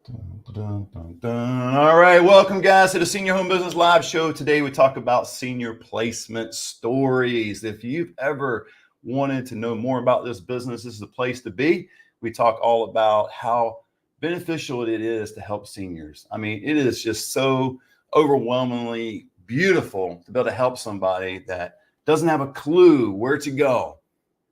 Dun, dun, dun, dun. All right, welcome guys to the Senior Home Business Live Show. Today we talk about senior placement stories. If you've ever wanted to know more about this business, this is the place to be. We talk all about how beneficial it is to help seniors. I mean, it is just so overwhelmingly beautiful to be able to help somebody that doesn't have a clue where to go,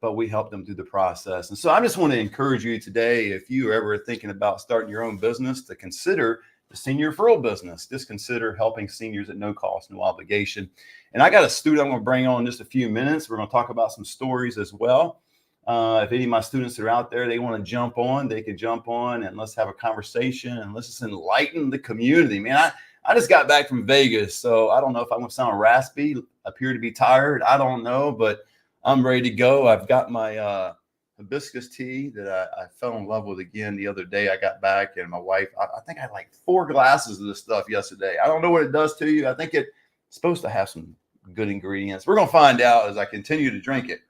but we help them through the process. And so I just want to encourage you today, if you are ever thinking about starting your own business, to consider the senior referral business. Just consider helping seniors at no cost, no obligation. And I got a student I'm going to bring on in just a few minutes. We're going to talk about some stories as well. If any of my students are out there, they want to jump on, they can jump on and let's have a conversation and let's just enlighten the community. Man, I just got back from Vegas, so I don't know if I'm going to sound raspy, appear to be tired. I don't know, but I'm ready to go. I've got my hibiscus tea that I fell in love with again the other day. I got back and my wife, I think I had like 4 glasses of this stuff yesterday. I don't know what it does to you. I think it's supposed to have some good ingredients. We're going to find out as I continue to drink it.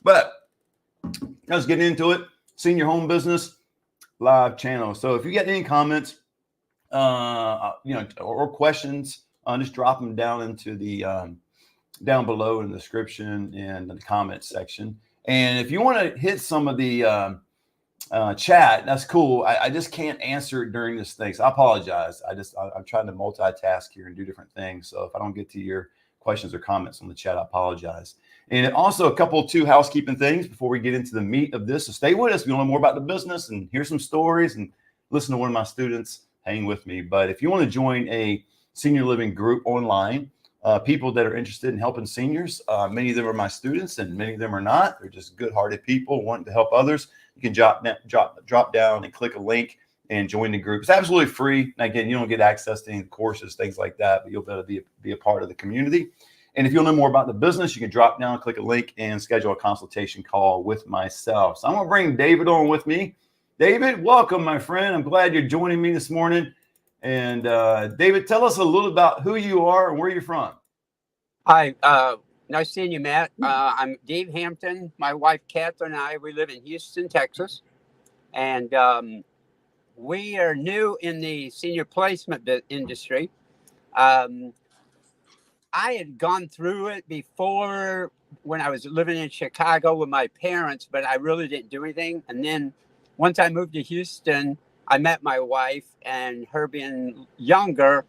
But let's get into it. Senior Home Business Live channel. So if you get any comments, or questions, just drop them down into the down below in the description and the comments section. And if you want to hit some of the chat, that's cool. I just can't answer it during this thing, so I apologize. I'm trying to multitask here and do different things. So if I don't get to your questions or comments on the chat, I apologize. And also two housekeeping things before we get into the meat of this. So stay with us. If you want to know more about the business and hear some stories and listen to one of my students, hang with me. But if you want to join a senior living group online, people that are interested in helping seniors, many of them are my students and many of them are not. They're just good-hearted people wanting to help others. You can drop down and click a link and join the group. It's absolutely free. And again, you don't get access to any courses, things like that, but you'll be able to be a part of the community. And if you'll know more about the business, you can drop down, click a link, and schedule a consultation call with myself. So I'm going to bring David on with me. David, welcome, my friend. I'm glad you're joining me this morning. And David, tell us a little about who you are and where you're from. Hi, nice seeing you, Matt. I'm Dave Hampton. My wife, Catherine, and I, we live in Houston, Texas. And we are new in the senior placement industry. I had gone through it before when I was living in Chicago with my parents, but I really didn't do anything. And then once I moved to Houston, I met my wife, and her being younger,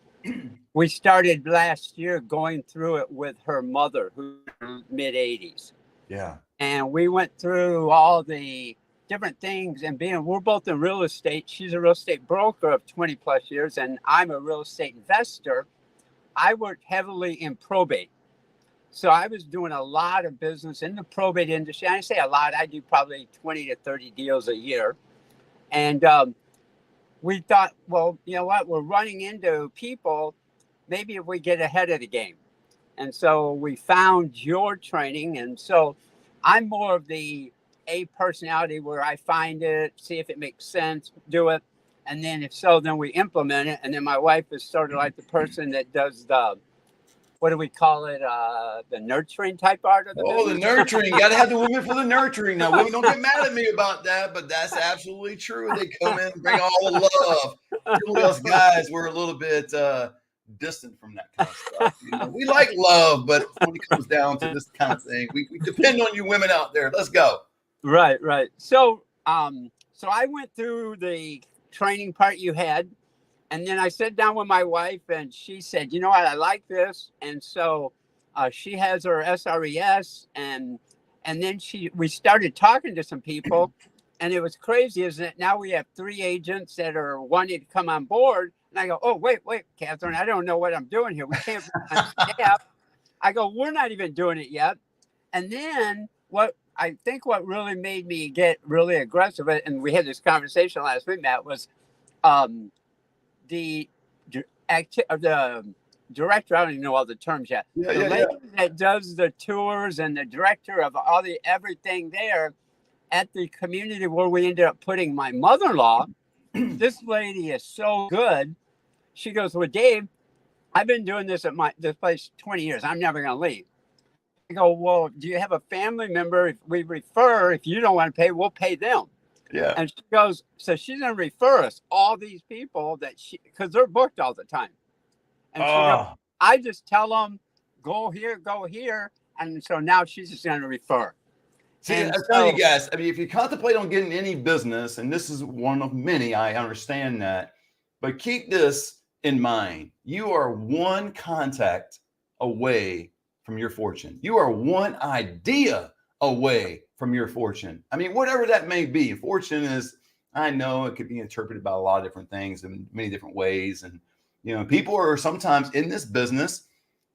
we started last year going through it with her mother, who's mid-80s. Yeah. And we went through all the different things, and we're both in real estate. She's a real estate broker of 20 plus years, and I'm a real estate investor. I worked heavily in probate. So I was doing a lot of business in the probate industry. I say a lot, I do probably 20 to 30 deals a year. And we thought, well, you know what? We're running into people. Maybe if we get ahead of the game. And so we found your training. And so I'm more of the A personality where I find it, see if it makes sense, do it. And then if so, then we implement it. And then my wife is sort of like the person that does the, what do we call it? The nurturing type part of the business. The nurturing. Got to have the women for the nurturing. Now, women don't get mad at me about that, but that's absolutely true. They come in and bring all the love. Some of us guys, we're a little bit distant from that kind of stuff. You know, we like love, but when it comes down to this kind of thing, we depend on you women out there. Let's go. Right. So I went through the training part you had, and then I sat down with my wife, and she said, you know what, I like this. And so she has her SRES, and then we started talking to some people, and it was crazy, isn't it? Now we have 3 agents that are wanting to come on board. And I go, oh, wait, Catherine, I don't know what I'm doing here. We can't staff. I go, we're not even doing it yet. And then what really made me get really aggressive, and we had this conversation last week, Matt, was the director, I don't even know all the terms yet. The lady that does the tours and the director of everything there at the community where we ended up putting my mother-in-law. This lady is so good. She goes, well, Dave, I've been doing this at this place 20 years. I'm never going to leave. I go, well, do you have a family member? If we refer, if you don't want to pay, we'll pay them. Yeah. And she goes, so she's going to refer us all these people that because they're booked all the time. And she goes, Oh, I just tell them, go here, go here. And so now she's just going to refer. see, I And tell you so, guys, I mean, if you contemplate on getting any business, and this is one of many, I understand that, but keep this in mind. You are one contact away from your fortune. You are one idea away from your fortune. I mean, whatever that may be. Fortune is, I know it could be interpreted by a lot of different things in many different ways. And, people are sometimes in this business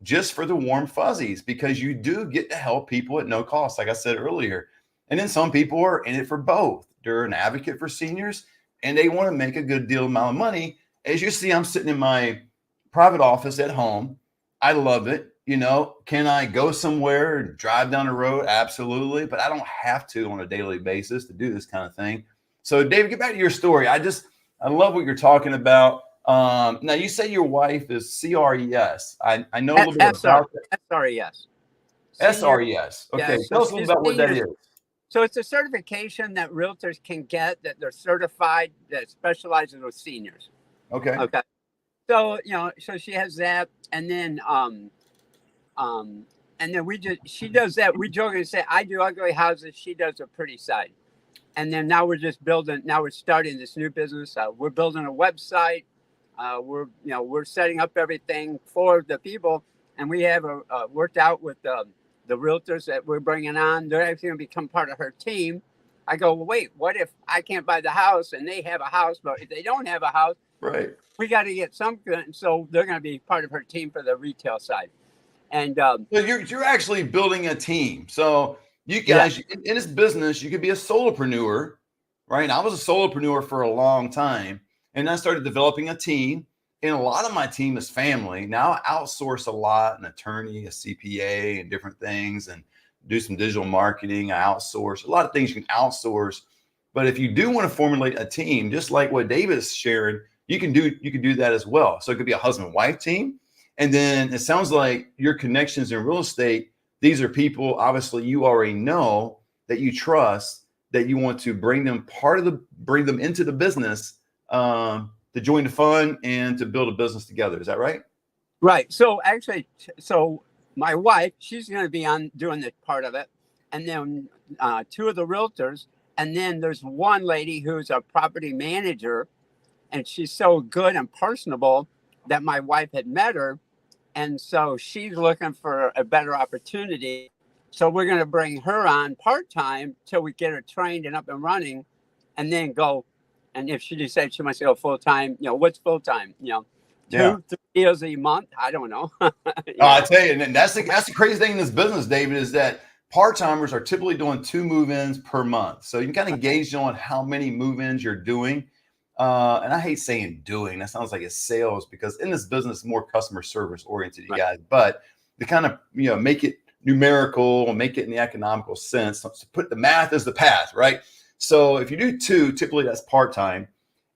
just for the warm fuzzies because you do get to help people at no cost, like I said earlier. And then some people are in it for both. They're an advocate for seniors and they want to make a good deal amount of money. As you see, I'm sitting in my private office at home. I love it. Can I go somewhere and drive down the road? Absolutely. But I don't have to on a daily basis to do this kind of thing. So, David, get back to your story. I love what you're talking about. Now, you say your wife is CRES. I know a little bit about that. SRES. Senior, SRES. yeah, Okay. so Tell us a little she's about what that senior. is. So it's a certification that realtors can get that they're certified that specializes with seniors. Okay. Okay. So, so she has that. And then she does that. We jokingly say, I do ugly houses. She does a pretty side. And then now we're starting this new business. We're building a website. We're setting up everything for the people. And we have worked out with the realtors that we're bringing on. They're actually going to become part of her team. I go, well, wait, what if I can't buy the house and they have a house, but if they don't have a house, right, we got to get some good. So they're going to be part of her team for the retail side. And so you're actually building a team. So you guys in this business, you could be a solopreneur, right? I was a solopreneur for a long time, and I started developing a team. And a lot of my team is family. Now I outsource a lot, an attorney, a CPA, and different things, and do some digital marketing. I outsource a lot of things you can outsource. But if you do want to formulate a team, just like what David is sharing, you can do that as well. So it could be a husband-wife team. And then it sounds like your connections in real estate, these are people obviously you already know that you trust, that you want to bring them into the business, to join the fund and to build a business together. Is that right? Right. So actually, my wife, she's going to be on doing this part of it. And then two of the realtors. And then there's one lady who's a property manager. And she's so good and personable that my wife had met her. And so she's looking for a better opportunity. So we're going to bring her on part-time till we get her trained and up and running, and then go. And if she decides she wants to go full-time, what's full-time? Yeah. 2-3 deals a month. I don't know. I tell you, and that's the crazy thing in this business, David, is that part-timers are typically doing 2 move-ins per month. So you can kind of gauge on how many move-ins you're doing. And I hate saying doing, that sounds like it's sales, because in this business, it's more customer service oriented, you guys, but to kind of, make it numerical and make it in the economical sense, so put the math as the path, right? So if you do 2, typically that's part-time,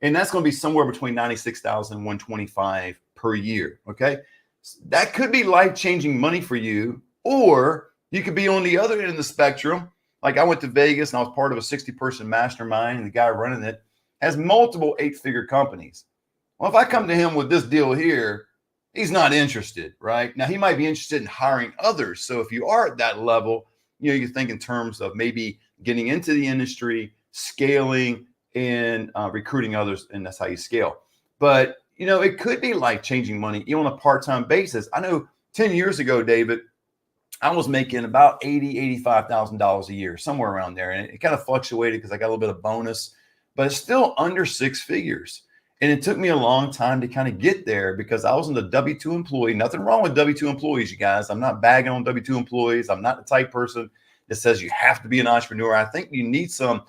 and that's going to be somewhere between 96,000 and 125 per year. Okay. That could be life-changing money for you, or you could be on the other end of the spectrum. Like I went to Vegas and I was part of a 60-person mastermind, and the guy running it has multiple 8-figure companies. Well, if I come to him with this deal here, he's not interested, right? Now, he might be interested in hiring others. So if you are at that level, you think in terms of maybe getting into the industry, scaling, and recruiting others, and that's how you scale. But, it could be life-changing money, even on a part-time basis. I know 10 years ago, David, I was making about $80,000-$85,000 a year, somewhere around there. And it kind of fluctuated because I got a little bit of bonus, but it's still under 6 figures. And it took me a long time to kind of get there because I wasn't a W-2 employee. Nothing wrong with W-2 employees, you guys. I'm not bagging on W-2 employees. I'm not the type person that says you have to be an entrepreneur. I think you need some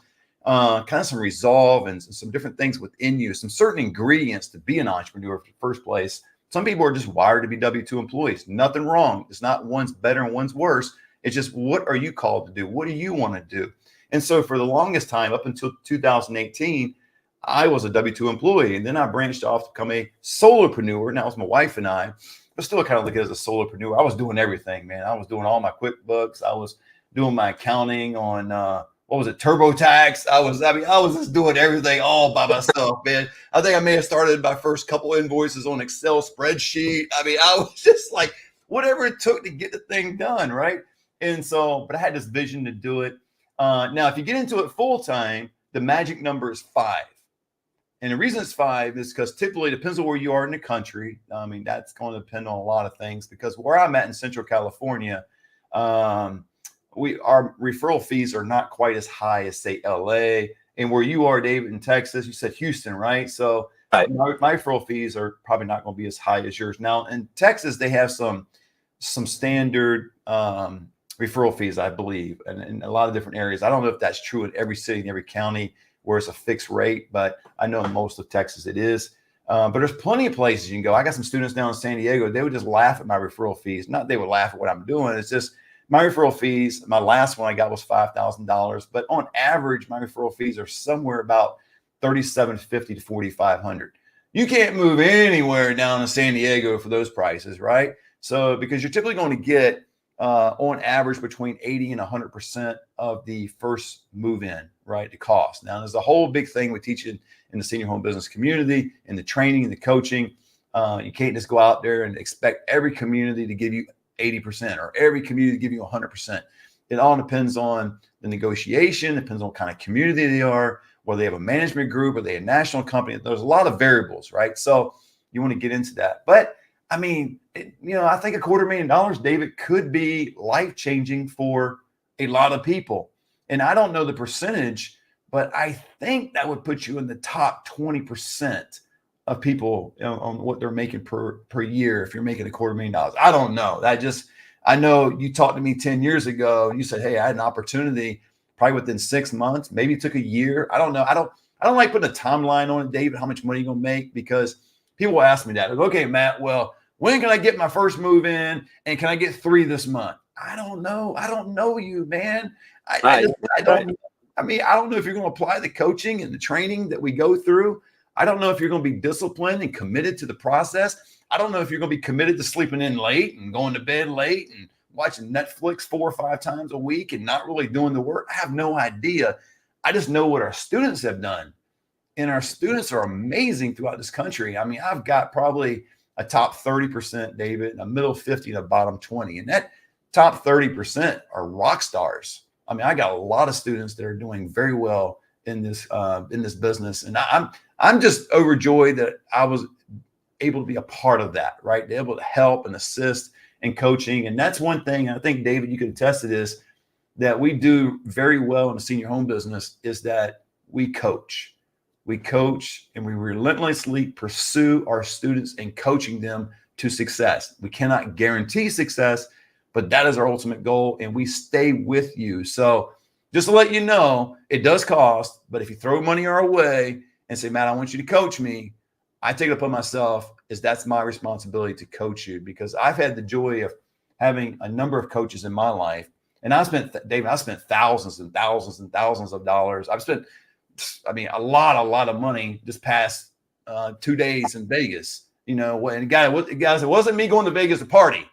kind of some resolve and some different things within you, some certain ingredients to be an entrepreneur in the first place. Some people are just wired to be W-2 employees. Nothing wrong. It's not one's better and one's worse. It's just, what are you called to do? What do you want to do? And so for the longest time, up until 2018, I was a W-2 employee. And then I branched off to become a solopreneur. Now it's my wife and I, but still kind of look at it as a solopreneur. I was doing everything, man. I was doing all my QuickBooks. I was doing my accounting on what was it, TurboTax. I was just doing everything all by myself, man. I think I may have started my first couple invoices on Excel spreadsheet. I mean, I was just like, whatever it took to get the thing done, right? And so, but I had this vision to do it. Now, if you get into it full time, the magic number is 5. And the reason it's 5 is because typically it depends on where you are in the country. I mean, that's going to depend on a lot of things, because where I'm at in Central California, our referral fees are not quite as high as, say, LA. And where you are, David, in Texas, you said Houston, right? So Right. my referral fees are probably not going to be as high as yours. Now in Texas, they have some standard referral fees, I believe, and in a lot of different areas. I don't know if that's true in every city and every county where it's a fixed rate, but I know in most of Texas it is. But there's plenty of places you can go. I got some students down in San Diego. They would just laugh at my referral fees. Not they would laugh at what I'm doing. It's just my referral fees. My last one I got was $5,000, but on average, my referral fees are somewhere about $3,750 to $4,500. You can't move anywhere down in San Diego for those prices, right? So because you're typically going to get on average between 80 and 100% of the first move in, right? The cost. Now, there's a whole big thing with teaching in the senior home business community, in the training and the coaching. You can't just go out there and expect every community to give you 80% or every community to give you 100%. It all depends on the negotiation. It depends on what kind of community they are, whether they have a management group or they a national company. There's a lot of variables, right? So you want to get into that. But I mean, I think $250,000, David, could be life-changing for a lot of people. And I don't know the percentage, but I think that would put you in the top 20% of people on what they're making per year. If you're making $250,000, I don't know. I know you talked to me 10 years ago and you said, hey, I had an opportunity probably within 6 months, maybe it took a year. I don't know. I don't like putting a timeline on it, David, how much money you're going to make, because people will ask me that. Like, okay, Matt, well, when can I get my first move in? And can I get 3 this month? I don't know. I don't know you, man. I don't. I mean, I don't know if you're going to apply the coaching and the training that we go through. I don't know if you're going to be disciplined and committed to the process. I don't know if you're going to be committed to sleeping in late and going to bed late and watching Netflix 4 or 5 times a week and not really doing the work. I have no idea. I just know what our students have done. And our students are amazing throughout this country. I mean, I've got probably a top 30%, David, a middle 50, and a bottom 20. And that top 30% are rock stars. I mean, I got a lot of students that are doing very well in this business. And I'm just overjoyed that I was able to be a part of that, right? To be able to help and assist in coaching. And that's one thing, I think, David, you could attest to this, that we do very well in the senior home business, is that we coach. We coach and we relentlessly pursue our students and coaching them to success. We cannot guarantee success, but that is our ultimate goal, and we stay with you. So just to let you know, it does cost, but if you throw money our way and say, Matt, I want you to coach me, I take it upon myself as that's my responsibility to coach you, because I've had the joy of having a number of coaches in my life. And I spent thousands and thousands and thousands of dollars. I've spent, a lot of money this past 2 days in Vegas. And guys, it wasn't me going to Vegas to party.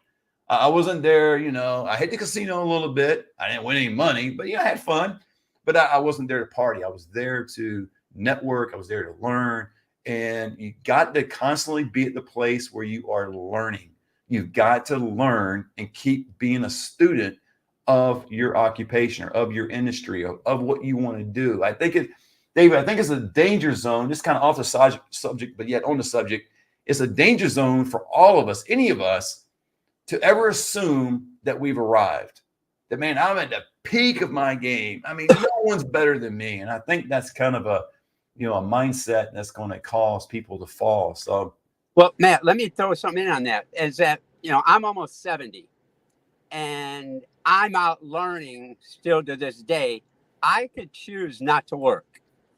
I wasn't there. I hit the casino a little bit. I didn't win any money, but I had fun. But I wasn't there to party. I was there to network. I was there to learn. And you got to constantly be at the place where you are learning. You've got to learn and keep being a student of your occupation or of your industry, of what you want to do. David, I think it's a danger zone, just kind of off the subject, but yet on the subject. It's a danger zone for all of us, any of us, to ever assume that we've arrived. That, man, I'm at the peak of my game. I mean, no one's better than me. And I think that's kind of a mindset that's going to cause people to fall. So, well, Matt, let me throw something in on that. Is that, I'm almost 70 and I'm out learning still to this day. I could choose not to work.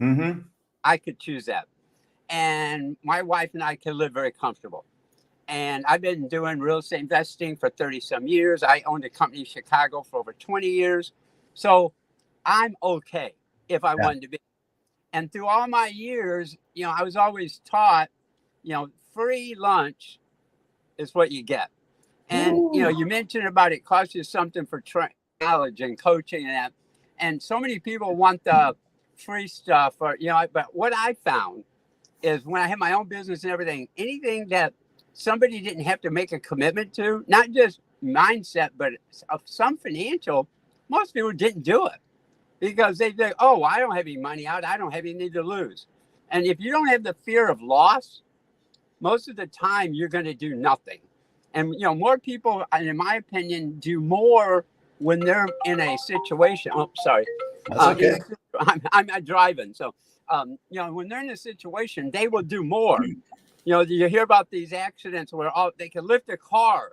Mm-hmm. I could choose that. And my wife and I can live very comfortable. And I've been doing real estate investing for 30 some years. I owned a company in Chicago for over 20 years. So I'm okay if I wanted to be. And through all my years, I was always taught, free lunch is what you get. And, you mentioned about it costs you something for knowledge and coaching and that. And so many people want the free stuff, or but what I found is when I had my own business and everything, anything that somebody didn't have to make a commitment to, not just mindset, but of some financial, most people didn't do it because they think, oh, I don't have any money out. I don't have anything to lose. And if you don't have the fear of loss, most of the time you're going to do nothing. And, more people, in my opinion, do more when they're in a situation. Oh, sorry. That's okay. I'm driving. So, when they're in a situation, they will do more. You hear about these accidents where they can lift a car,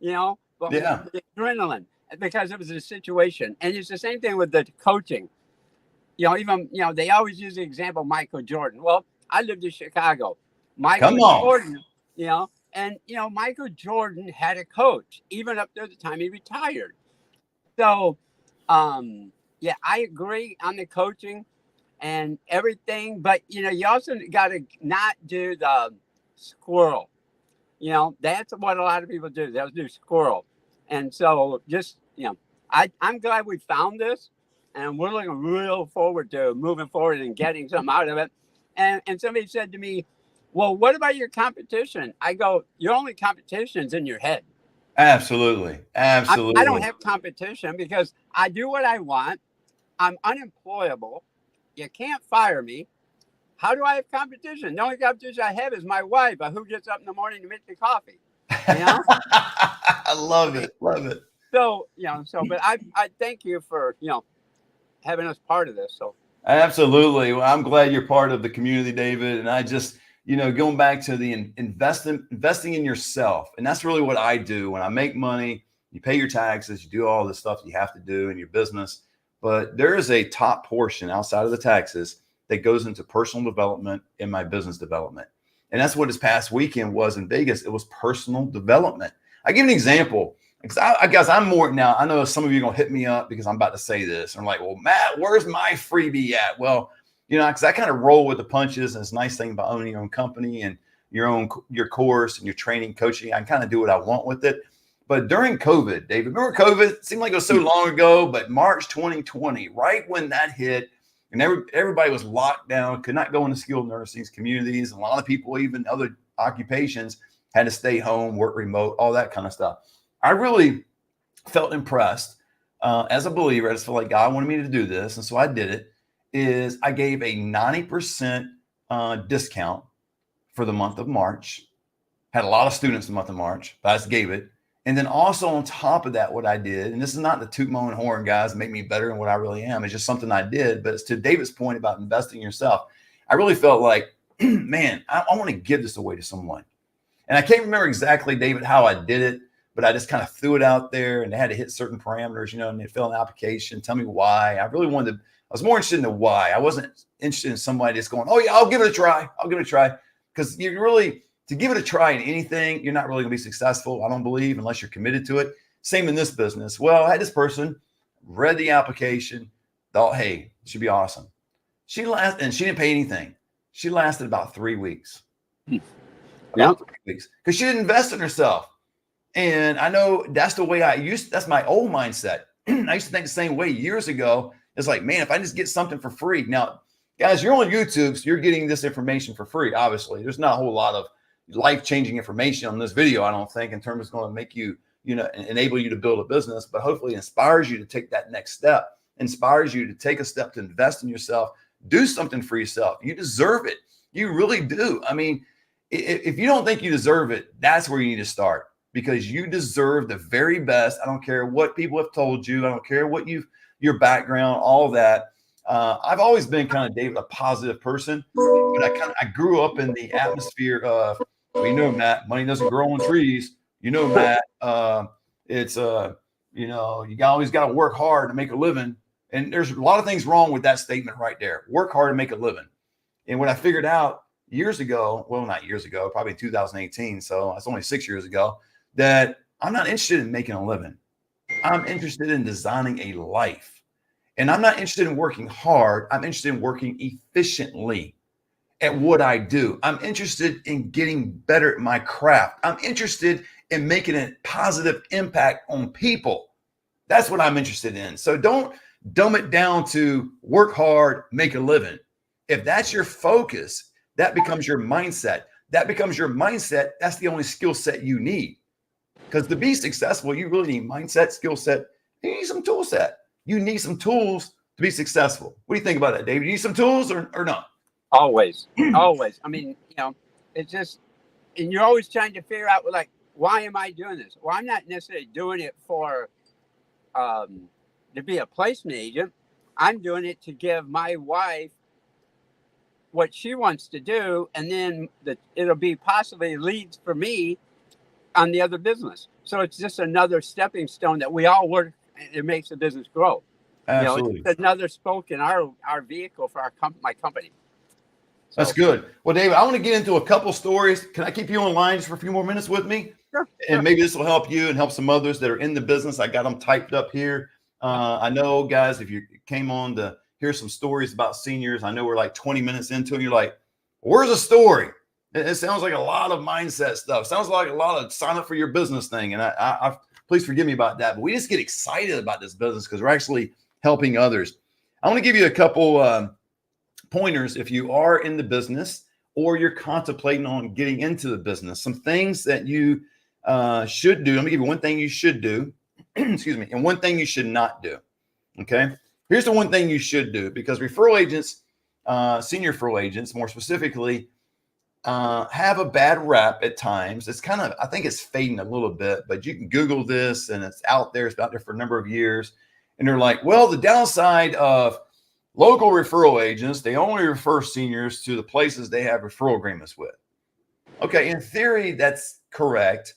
but Yeah. the adrenaline, because it was a situation. And it's the same thing with the coaching. Even, they always use the example of Michael Jordan. Well, I lived in Chicago. Michael Jordan, and, Michael Jordan had a coach even up to the time he retired. So, yeah, I agree on the coaching and everything, but, you also got to not do the squirrel. That's what a lot of people do. They'll do squirrel. And so just, I'm glad we found this, and we're looking real forward to moving forward and getting something out of it. And somebody said to me, well, what about your competition? I go, your only competition's in your head. Absolutely. Absolutely. I don't have competition because I do what I want. I'm unemployable. You can't fire me. How do I have competition? The only competition I have is my wife, who gets up in the morning to make me coffee. I love it. Love it. So, but I thank you for, having us part of this. So absolutely. Well, I'm glad you're part of the community, David. And I just, going back to the investing in yourself. And that's really what I do when I make money. You pay your taxes, you do all the stuff you have to do in your business. But there is a top portion outside of the taxes that goes into personal development and my business development. And that's what this past weekend was in Vegas. It was personal development. I give an example. Because I guess I'm more now. I know some of you are going to hit me up because I'm about to say this. I'm like, well, Matt, where's my freebie at? Well, because I kind of roll with the punches. And it's a nice thing about owning your own company and your course and your training, coaching. I kind of do what I want with it. But during COVID, David, remember COVID? It seemed like it was so long ago, but March 2020, right when that hit, and everybody was locked down, could not go into skilled nursing communities. And a lot of people, even other occupations, had to stay home, work remote, all that kind of stuff. I really felt impressed as a believer. I just felt like God wanted me to do this. And so I did it. Is I gave a 90% discount for the month of March. Had a lot of students in the month of March, but I just gave it. And then also on top of that, what I did, and this is not to toot my own horn, guys, make me better than what I really am. It's just something I did. But it's to David's point about investing in yourself. I really felt like, man, I want to give this away to someone. And I can't remember exactly, David, how I did it, but I just kind of threw it out there and they had to hit certain parameters, and they fill an application, tell me why. I was more interested in the why. I wasn't interested in somebody just going, oh yeah, I'll give it a try. Because to give it a try in anything, you're not really going to be successful, I don't believe, unless you're committed to it. Same in this business. Well, I had this person, read the application, thought, hey, it should be awesome. And she didn't pay anything. She lasted about 3 weeks. About 3 weeks. Because she didn't invest in herself. And I know that's the way that's my old mindset. I used to think the same way years ago. It's like, man, if I just get something for free. Now, guys, you're on YouTube, so you're getting this information for free, obviously. There's not a whole lot of life-changing information on this video, I don't think, in terms of going to make you, enable you to build a business, but hopefully inspires you to take that next step, inspires you to take a step to invest in yourself, do something for yourself. You deserve it. You really do. I mean, if you don't think you deserve it, that's where you need to start, because you deserve the very best. I don't care what people have told you. I don't care what your background, all that. I've always been kind of, David, a positive person, but I grew up in the atmosphere of, Matt, money doesn't grow on trees. Matt, it's you always got to work hard to make a living. And there's a lot of things wrong with that statement right there. Work hard to make a living. And what I figured out years ago, well, not years ago, probably 2018. So that's only 6 years ago, that I'm not interested in making a living. I'm interested in designing a life. And I'm not interested in working hard. I'm interested in working efficiently at what I do. I'm interested in getting better at my craft. I'm interested in making a positive impact on people. That's what I'm interested in. So don't dumb it down to work hard, make a living. If that's your focus, that becomes your mindset. That becomes your mindset. That's the only skill set you need. Because to be successful, you really need mindset, skill set, and you need some tool set. You need some tools to be successful. What do you think about that, David? You need some tools or not? Always, always. I mean, it's just, and you're always trying to figure out, like, why am I doing this? Well, I'm not necessarily doing it for to be a placement agent. I'm doing it to give my wife what she wants to do, and then it'll be possibly leads for me on the other business. So it's just another stepping stone that we all work. It makes the business grow. Absolutely. It's another spoke in our vehicle for my company. So, that's good. Well, David, I want to get into a couple stories. Can I keep you online just for a few more minutes with me? Sure. And maybe this will help you and help some others that are in the business. I got them typed up here. I know, guys, if you came on to hear some stories about seniors, I know we're like 20 minutes into it. You're like, where's the story? It sounds like a lot of mindset stuff. Sounds like a lot of sign up for your business thing. And I please forgive me about that. But we just get excited about this business because we're actually helping others. I want to give you a couple pointers if you are in the business or you're contemplating on getting into the business. Some things that you should do. Let me give you one thing you should do, excuse me, and one thing you should not do. Okay. Here's the one thing you should do, because referral agents, senior referral agents, more specifically, have a bad rap at times. It's kind of, I think it's fading a little bit, but you can Google this and it's out there. It's been out there for a number of years. And they're like, well, the downside of local referral agents, they only refer seniors to the places they have referral agreements with. Okay, in theory, that's correct.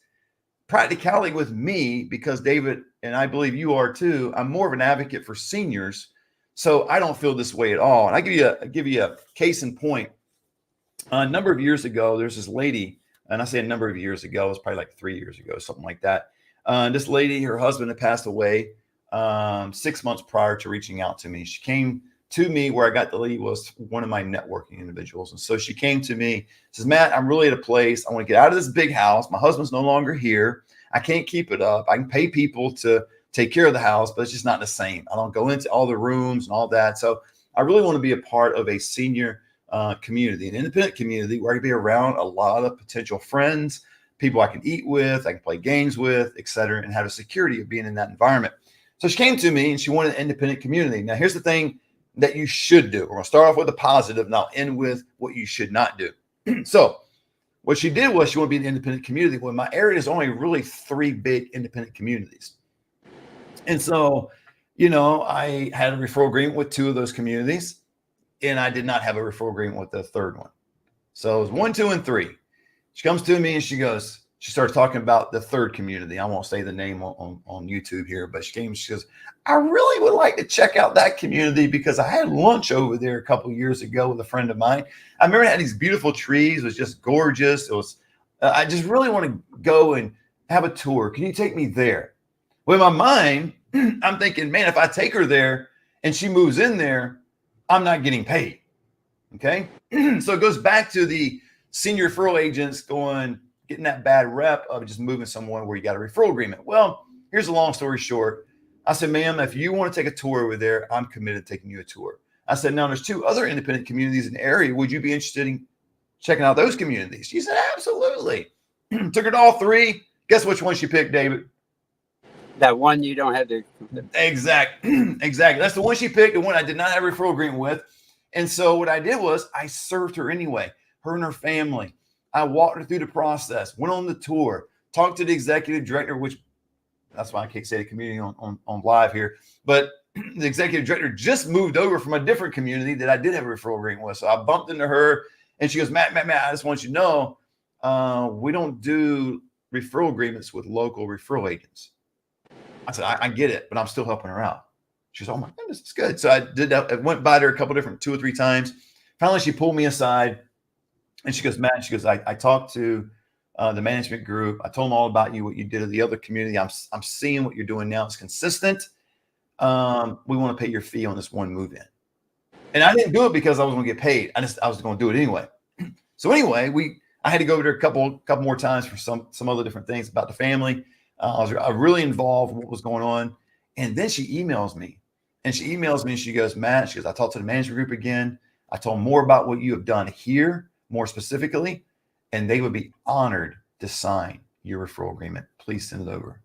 Practicality with me, because David, and I believe you are too, I'm more of an advocate for seniors. So I don't feel this way at all. And I give you a case in point. A number of years ago, there's this lady, and I say a number of years ago, it was probably like 3 years ago, something like that. This lady, her husband had passed away 6 months prior to reaching out to me. She came to me where I got the lead, was one of my networking individuals. And so she came to me, says, Matt, I'm really at a place. I want to get out of this big house. My husband's no longer here. I can't keep it up. I can pay people to take care of the house, but it's just not the same. I don't go into all the rooms and all that. So I really want to be a part of a senior community, an independent community where I can be around a lot of potential friends, people I can eat with, I can play games with, et cetera, and have a security of being in that environment. So she came to me and she wanted an independent community. Now, here's the thing that you should do. We're going to start off with a positive and I'll end with what you should not do. So what she did was she wanted to be an independent community. Well, my area is only really 3 big independent communities. And so, I had a referral agreement with 2 of those communities, and I did not have a referral agreement with the third one. So it was 1, 2, and 3. She comes to me and she starts talking about the third community. I won't say the name on YouTube here, but she goes, I really would like to check out that community because I had lunch over there a couple of years ago with a friend of mine. I remember it had these beautiful trees. It was just gorgeous. It was, I just really want to go and have a tour. Can you take me there? Well, in my mind, I'm thinking, man, if I take her there and she moves in there, I'm not getting paid. Okay. So it goes back to the senior referral agents getting that bad rep of just moving someone where you got a referral agreement. Well, here's a long story short. I said, ma'am, if you want to take a tour over there, I'm committed to taking you a tour. I said, now there's 2 other independent communities in the area. Would you be interested in checking out those communities? She said, absolutely. Took her to all 3. Guess which one she picked, David? That one you don't have to. Exactly. That's the one she picked, the one I did not have a referral agreement with. And so what I did was I served her anyway, her and her family. I walked her through the process, went on the tour, talked to the executive director, which that's why I can't say the community on live here. But the executive director just moved over from a different community that I did have a referral agreement with. So I bumped into her and she goes, Matt, I just want you to know, we don't do referral agreements with local referral agents. I said, I get it, but I'm still helping her out. She goes, oh my goodness, it's good. So I did that. I went by there a couple different 2 or 3 times. Finally, she pulled me aside and she goes, Matt, I talked to the management group. I told them all about you, what you did at the other community. I'm seeing what you're doing now. It's consistent. We want to pay your fee on this one move in. And I didn't do it because I was going to get paid. I was going to do it anyway. So anyway, I had to go over there a couple more times for some other different things about the family. I was really involved in what was going on. And then she emails me And she emails me and she goes, Matt, she goes, I talked to the management group again. I told them more about what you have done here, more specifically, and they would be honored to sign your referral agreement. Please send it over.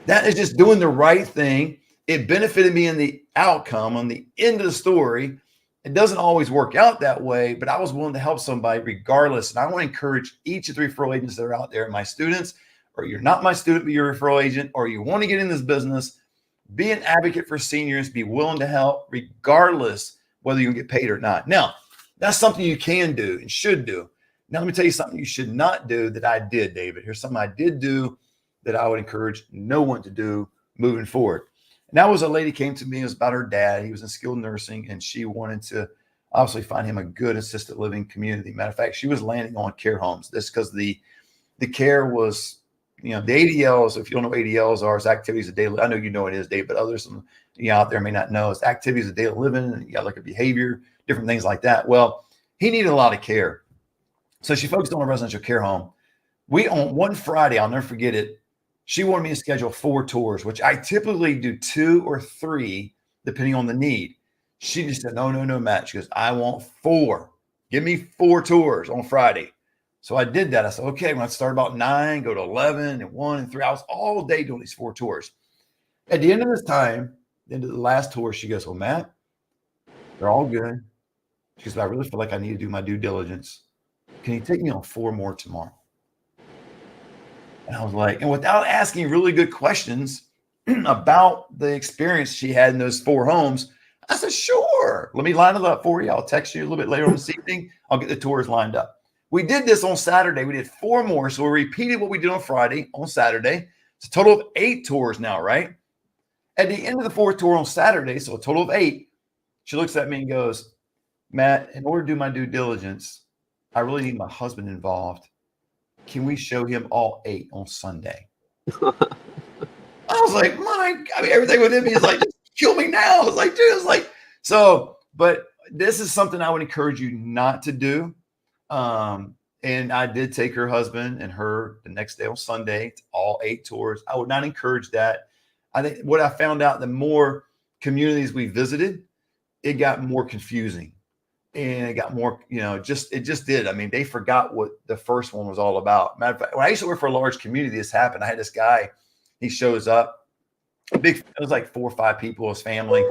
That is just doing the right thing. It benefited me in the outcome on the end of the story. It doesn't always work out that way, but I was willing to help somebody regardless. And I want to encourage each of the referral agents that are out there, my students, or you're not my student, but you're a referral agent, or you want to get in this business, be an advocate for seniors, be willing to help regardless whether you can get paid or not. Now, that's something you can do and should do. Now, let me tell you something you should not do that I did, David. Here's something I did do that I would encourage no one to do moving forward. And that was a lady came to me. It was about her dad. He was in skilled nursing, and she wanted to obviously find him a good assisted living community. Matter of fact, she was landing on care homes. This because the care was, the ADLs, if you don't know what ADLs are, it's activities of daily. I know you know what it is, Dave, but others out there may not know. It's activities of daily living, and you got to look at behavior, different things like that. Well, he needed a lot of care. So she focused on a residential care home. On one Friday, I'll never forget it, she wanted me to schedule 4 tours, which I typically do 2 or 3, depending on the need. She just said, no, Matt. She goes, I want 4. Give me 4 tours on Friday. So I did that. I said, okay, when I start about 9, go to 11 and 1 and 3. I was all day doing these 4 tours. At the end of this time, the end of the last tour, she goes, well, Matt, they're all good. She goes, I really feel like I need to do my due diligence. Can you take me on 4 more tomorrow? And I was like, and without asking really good questions about the experience she had in those 4 homes, I said, sure, let me line it up for you. I'll text you a little bit later on this evening. I'll get the tours lined up. We did this on Saturday. We did 4 more. So we repeated what we did on Friday on Saturday. It's a total of 8 tours now, right? At the end of the 4th tour on Saturday, so a total of 8, she looks at me and goes, Matt, in order to do my due diligence, I really need my husband involved. Can we show him all 8 on Sunday? I was like, everything within me is like, just kill me now. I was like, dude, but this is something I would encourage you not to do. And I did take her husband and her the next day on Sunday, all 8 tours. I would not encourage that. I think what I found out, the more communities we visited, it got more confusing. And it got more, it just did. I mean, they forgot what the first one was all about. Matter of fact, when I used to work for a large community, this happened. I had this guy, he shows up, it was like 4 or 5 people, his family.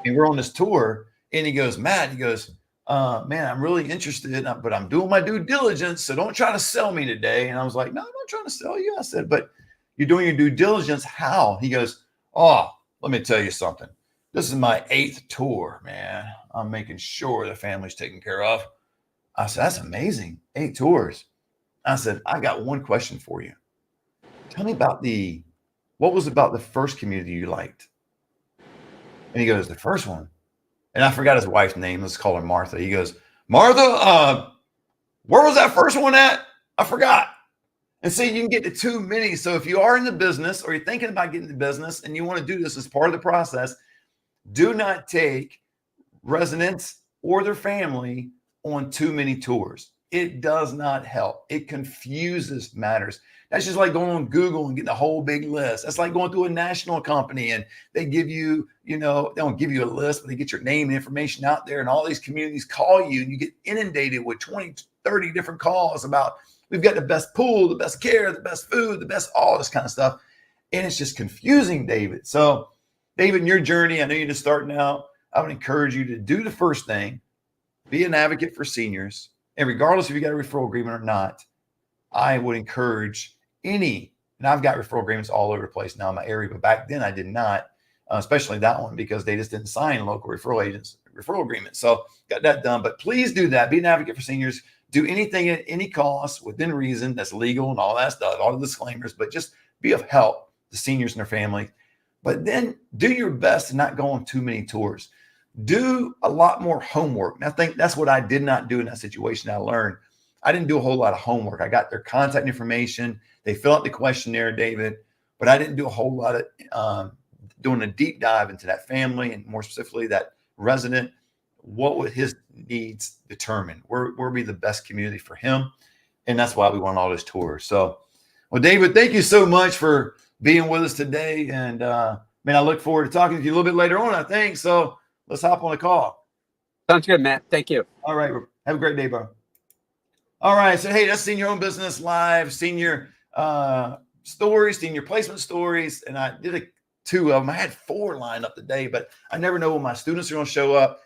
And we're on this tour. And he goes, Matt, man, I'm really interested, but I'm doing my due diligence. So don't try to sell me today. And I was like, no, I'm not trying to sell you. I said, but you're doing your due diligence. How? He goes, oh, let me tell you something. This is my 8th tour, man. I'm making sure the family's taken care of. I said, that's amazing. 8 tours. I said, I got one question for you. Tell me about what was about the first community you liked? And he goes, the first one. And I forgot his wife's name. Let's call her Martha. He goes, Martha, where was that first one at? I forgot. And see, you can get to too many. So if you are in the business or you're thinking about getting in the business and you want to do this as part of the process, do not take residents or their family on too many tours. It does not help. It confuses matters. That's just like going on Google and getting a whole big list. That's like going through a national company and they give you, they don't give you a list, but they get your name and information out there and all these communities call you and you get inundated with 20, 30 different calls about we've got the best pool, the best care, the best food, the best, all this kind of stuff. And it's just confusing, David. So David, in your journey, I know you're just starting out. I would encourage you to do the first thing, be an advocate for seniors. And regardless if you got a referral agreement or not, I would encourage and I've got referral agreements all over the place now in my area, but back then I did not, especially that one because they just didn't sign local referral agents referral agreements. So got that done, but please do that. Be an advocate for seniors. Do anything at any cost within reason that's legal and all that stuff, all the disclaimers, but just be of help to seniors and their family. But then do your best to not go on too many tours. Do a lot more homework. And I think that's what I did not do in that situation. I learned I didn't do a whole lot of homework. I got their contact information. They fill out the questionnaire, David, but I didn't do a whole lot of doing a deep dive into that family and more specifically that resident. What would his needs determine? Where would be the best community for him? And that's why we won all those tours. So, well, David, thank you so much for being with us today. And Man, I look forward to talking to you a little bit later on, I think. So let's hop on a call. Sounds good, Matt. Thank you. All right. Have a great day, bro. All right. So, hey, that's Senior Home Business Live, senior stories, senior placement stories. And I did two of them. I had 4 lined up today, but I never know when my students are going to show up.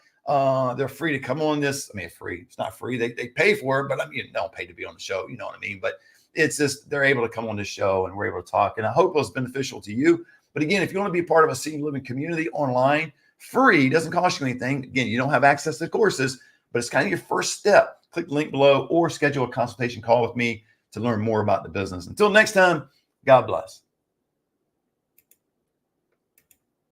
They're free to come on this. I mean, free. It's not free. They pay for it, but I mean, they don't pay to be on the show. You know what I mean? But it's just they're able to come on this show and we're able to talk. And I hope it was beneficial to you. But again, if you want to be part of a senior living community online, free, doesn't cost you anything. Again, you don't have access to courses, but it's kind of your first step. Click the link below or schedule a consultation call with me to learn more about the business. Until next time, God bless.